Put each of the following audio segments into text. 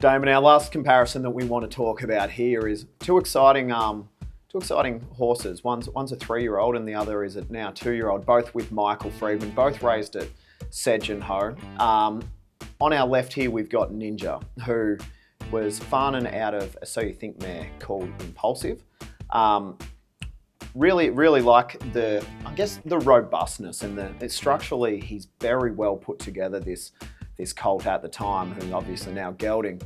Damon, our last comparison that we want to talk about here is two exciting horses. One's a 3-year-old and the other is a now 2-year-old, both with Michael Freedman, both raised at Sedge and Ho. On our left here, we've got Ninja, who was farming out of a So You Think mare called Impulsive. Really like the robustness and structurally, he's very well put together, this colt at the time, who's obviously now gelding.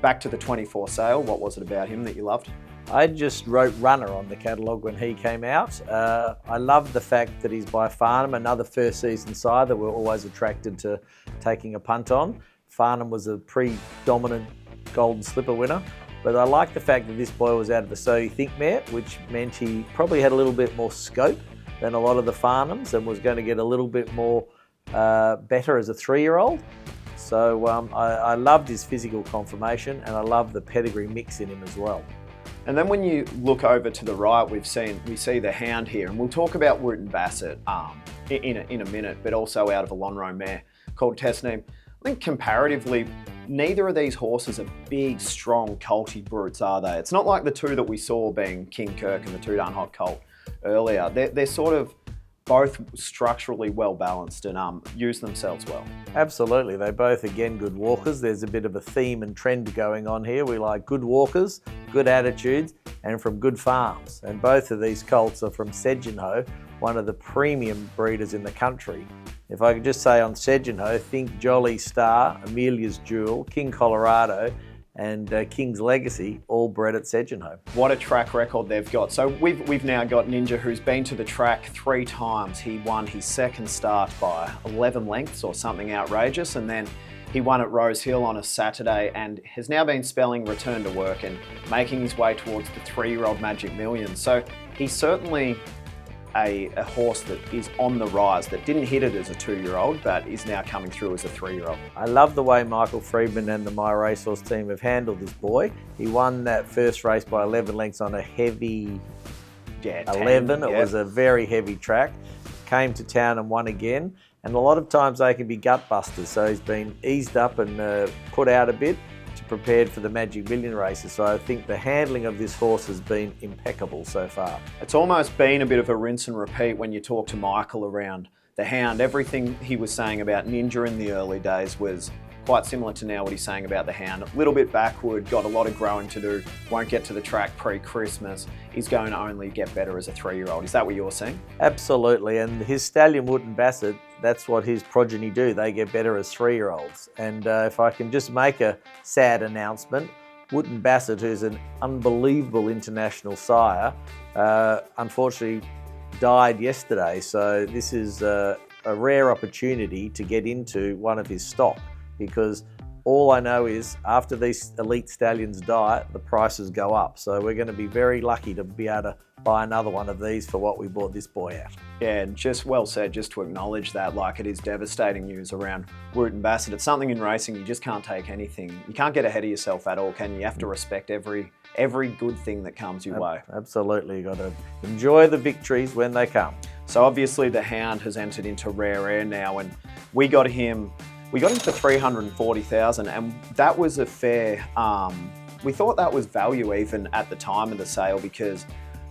Back to the 24 sale, what was it about him that you loved? I just wrote runner on the catalogue when he came out. I love the fact that he's by Farnham, another first season sire that we're always attracted to taking a punt on. Farnham was a predominant Golden Slipper winner, but I like the fact that this boy was out of the So You Think mare, which meant he probably had a little bit more scope than a lot of the Farnhams and was going to get a little bit more better as a 3-year-old. So I loved his physical conformation and I love the pedigree mix in him as well. And then when you look over to the right, we see the hound here, and we'll talk about Wootton Bassett in a minute, but also out of a Lonhro mare called Tesneem. I think comparatively, neither of these horses are big, strong, colty brutes, are they? It's not like the two that we saw being King Kirk and the Two Darn Hot Colt earlier. They're sort of both structurally well balanced and use themselves well. Absolutely, they both again good walkers. There's a bit of a theme and trend going on here. We like good walkers, good attitudes, and from good farms. And both of these colts are from Sedge and Ho, one of the premium breeders in the country. If I could just say on Sedge and Ho, think Jolly Star, Amelia's Jewel, King Colorado, and King's Legacy, all bred at Sedge and Ho. What a track record they've got. So we've now got Ninja, who's been to the track 3 times. He won his second start by 11 lengths or something outrageous, and then he won at Rose Hill on a Saturday and has now been spelling return to work and making his way towards the 3-year-old Magic Millions. So he's certainly a horse that is on the rise, that didn't hit it as a 2-year-old, but is now coming through as a 3-year-old. I love the way Michael Freedman and the My Racehorse team have handled this boy. He won that first race by 11 lengths on a heavy 11. It was a very heavy track. Came to town and won again. And a lot of times they can be gut busters. So he's been eased up and put out a bit to prepare for the Magic Million races. So I think the handling of this horse has been impeccable so far. It's almost been a bit of a rinse and repeat when you talk to Michael around the hound. Everything he was saying about Ninja in the early days was quite similar to now what he's saying about the hound. A little bit backward, got a lot of growing to do, won't get to the track pre-Christmas. He's going to only get better as a 3-year-old. Is that what you're seeing? Absolutely, and his stallion Wootton Bassett, that's what his progeny do. They get better as 3-year-olds. And if I can just make a sad announcement, Wootton Bassett, who's an unbelievable international sire, unfortunately died yesterday. So this is a rare opportunity to get into one of his stock, because all I know is after these elite stallions die, the prices go up. So we're going to be very lucky to be able to buy another one of these for what we bought this boy at. Yeah, and just well said, just to acknowledge that, like, it is devastating news around Wootton Bassett. It's something in racing, you just can't take anything. You can't get ahead of yourself at all, can you? You have to respect every good thing that comes your way. Absolutely, you've got to enjoy the victories when they come. So obviously the hound has entered into rare air now, and we got him for 340,000, and that was a fair, we thought that was value even at the time of the sale, because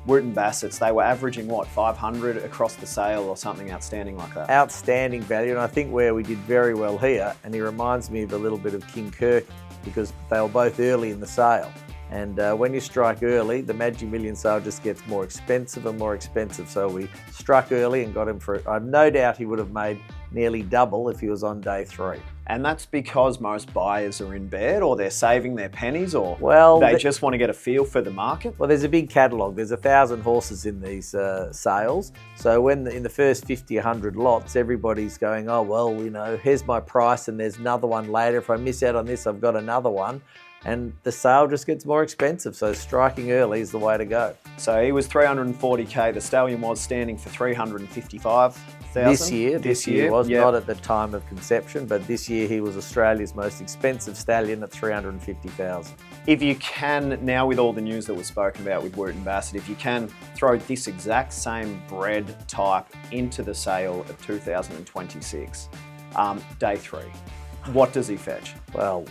Wootton Bassett's, they were averaging, 500 across the sale or something outstanding like that. Outstanding value, and I think where we did very well here, and he reminds me of a little bit of King Kirk, because they were both early in the sale. And when you strike early, the Magic Million sale just gets more expensive and more expensive. So we struck early and got him for, I've no doubt he would have made nearly double if he was on day 3. And that's because most buyers are in bed, or they're saving their pennies, or they just want to get a feel for the market. Well, there's a big catalogue. There's 1,000 horses in these sales. So when in the first 50, 100 lots, everybody's going, oh, well, you know, here's my price and there's another one later. If I miss out on this, I've got another one. And the sale just gets more expensive, so striking early is the way to go. So he was 340k, the stallion was standing for 355,000. This year was not at the time of conception, but this year he was Australia's most expensive stallion at 350,000. If you can, now with all the news that was spoken about with Wootton Bassett, if you can throw this exact same bred type into the sale of 2026, day 3. what does he fetch? Well,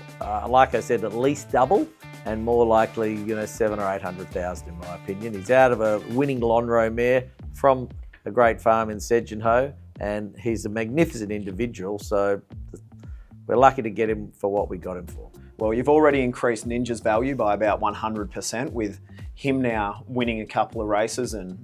like I said, at least double, and more likely, 700,000 or 800,000 in my opinion. He's out of a winning Lonhro mare from a great farm in Sedgenhoe, and he's a magnificent individual. So we're lucky to get him for what we got him for. Well, you've already increased Ninja's value by about 100% with him now winning a couple of races and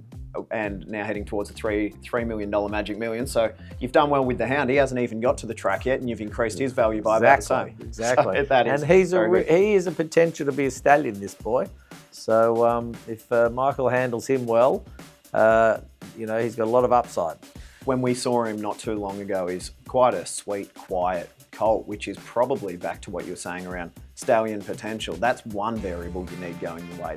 now heading towards a $3 million Magic Million. So you've done well with the hound. He hasn't even got to the track yet, and you've increased his value by about the same. Exactly. So that is he is a potential to be a stallion, this boy. So if Michael handles him well, he's got a lot of upside. When we saw him not too long ago, he's quite a sweet, quiet colt, which is probably back to what you were saying around stallion potential. That's one variable you need going your way.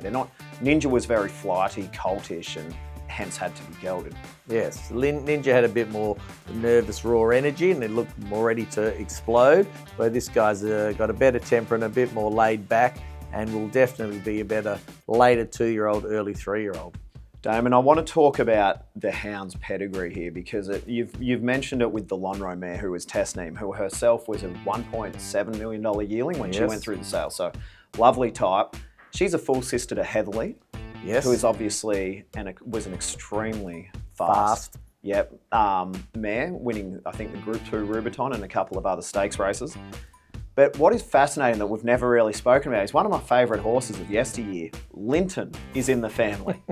Ninja was very flighty, coltish, and hence had to be gelded. Yes, Ninja had a bit more nervous, raw energy, and it looked more ready to explode, where this guy's got a better temper and a bit more laid back, and will definitely be a better later 2-year-old, early 3-year-old. Damon, I want to talk about the hound's pedigree here, because you've mentioned it with the Lonhro mare, who was Tesneem, who herself was a $1.7 million yearling when she went through the sale. So lovely type. She's a full sister to Heatherly, who is obviously was an extremely fast. Yep, mare, winning I think the Group 2 Rubiton and a couple of other stakes races. But what is fascinating that we've never really spoken about is one of my favourite horses of yesteryear, Linton, is in the family.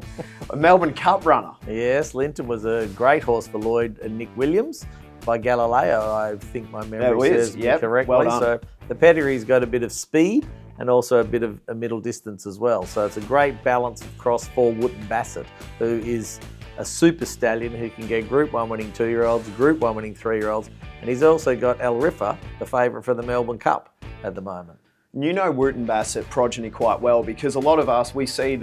A Melbourne Cup runner. Yes, Linton was a great horse for Lloyd and Nick Williams by Galileo, I think my memory serves me correctly. Well done. So the pedigree's got a bit of speed and also a bit of a middle distance as well. So it's a great balance across for Wootton Bassett, who is a super stallion who can get Group 1 winning 2-year-olds, Group 1 winning 3-year-olds, and he's also got El Rifa, the favourite for the Melbourne Cup at the moment. You know Wootton Bassett progeny quite well, because a lot of us, we see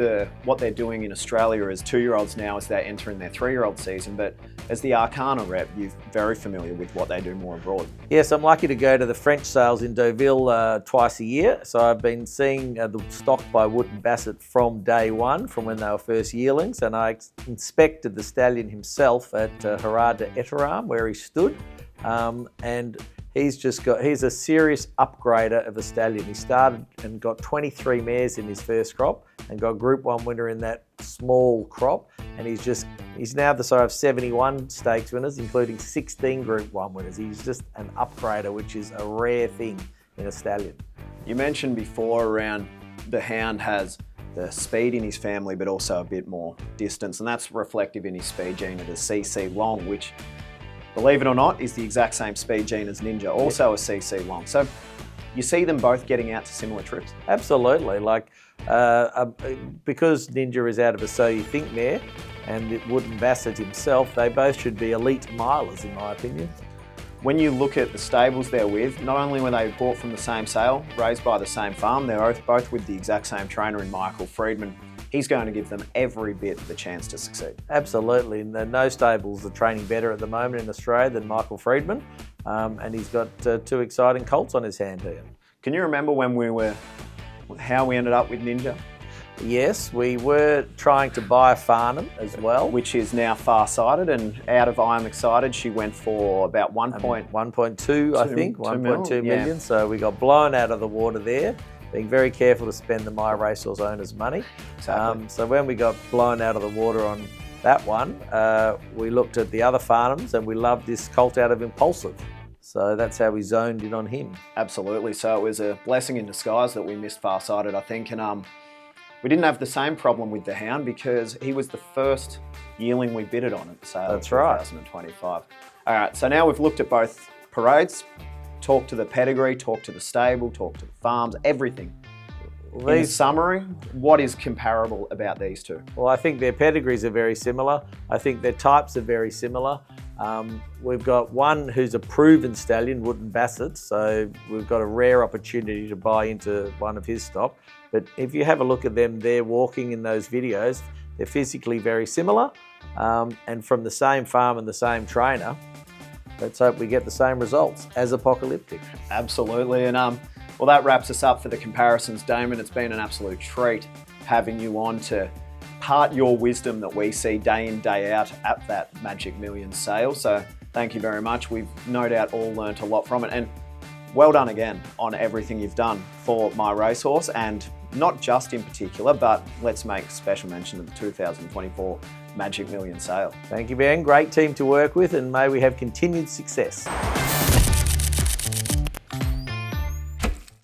what they're doing in Australia as 2-year-olds now as they're entering their 3-year-old season, but as the Arcana rep, you're very familiar with what they do more abroad. Yes, I'm lucky to go to the French sales in Deauville twice a year, so I've been seeing the stock by Wootton Bassett from day one, from when they were first yearlings, and I inspected the stallion himself at Haras d'Étaram, where he stood, and he's a serious upgrader of a stallion. He started and got 23 mares in his first crop and got Group 1 winner in that small crop. And he's now the side of 71 stakes winners, including 16 Group 1 winners. He's just an upgrader, which is a rare thing in a stallion. You mentioned before around the hound has the speed in his family, but also a bit more distance. And that's reflective in his speed gene at a CC long, which, believe it or not, is the exact same speed gene as Ninja, also a CC long. So you see them both getting out to similar trips? Absolutely. Because Ninja is out of a So You Think mare, and Wootton Bassett himself, they both should be elite milers, in my opinion. When you look at the stables they're with, not only were they bought from the same sale, raised by the same farm, they're both with the exact same trainer in Michael Friedman. He's going to give them every bit the chance to succeed. Absolutely, and no stables are training better at the moment in Australia than Michael Friedman, and he's got 2 exciting colts on his hand here. Can you remember how we ended up with Ninja? Yes, we were trying to buy a Farnham as well. Which is now Far-Sighted, and out of I'm Excited, she went for about 1.2, I think, 1.2 million. So we got blown out of the water there, being very careful to spend the My Racehorse owners' money. Exactly. So when we got blown out of the water on that one, we looked at the other Farnhams and we loved this colt out of Impulsive. So that's how we zoned in on him. Absolutely. So it was a blessing in disguise that we missed Far-Sighted, I think. And we didn't have the same problem with the hound because he was the first yearling we bidded on at the sale of 2025. All right, so now we've looked at both parades, talked to the pedigree, talked to the stable, talked to the farms, everything. In summary, what is comparable about these two? Well, I think their pedigrees are very similar. I think their types are very similar. We've got one who's a proven stallion, Wootton Bassett, so we've got a rare opportunity to buy into one of his stock. But if you have a look at them, they're walking in those videos. They're physically very similar, and from the same farm and the same trainer. Let's hope we get the same results as Apocalyptic. Absolutely, and well, that wraps us up for the comparisons, Damon. It's been an absolute treat having you on to part your wisdom that we see day in, day out at that Magic Millions sale. So thank you very much. We've no doubt all learnt a lot from it. And well done again on everything you've done for My Racehorse, and not just in particular, but let's make special mention of the 2024 Magic Million sale. Thank you, Ben. Great team to work with, and may we have continued success.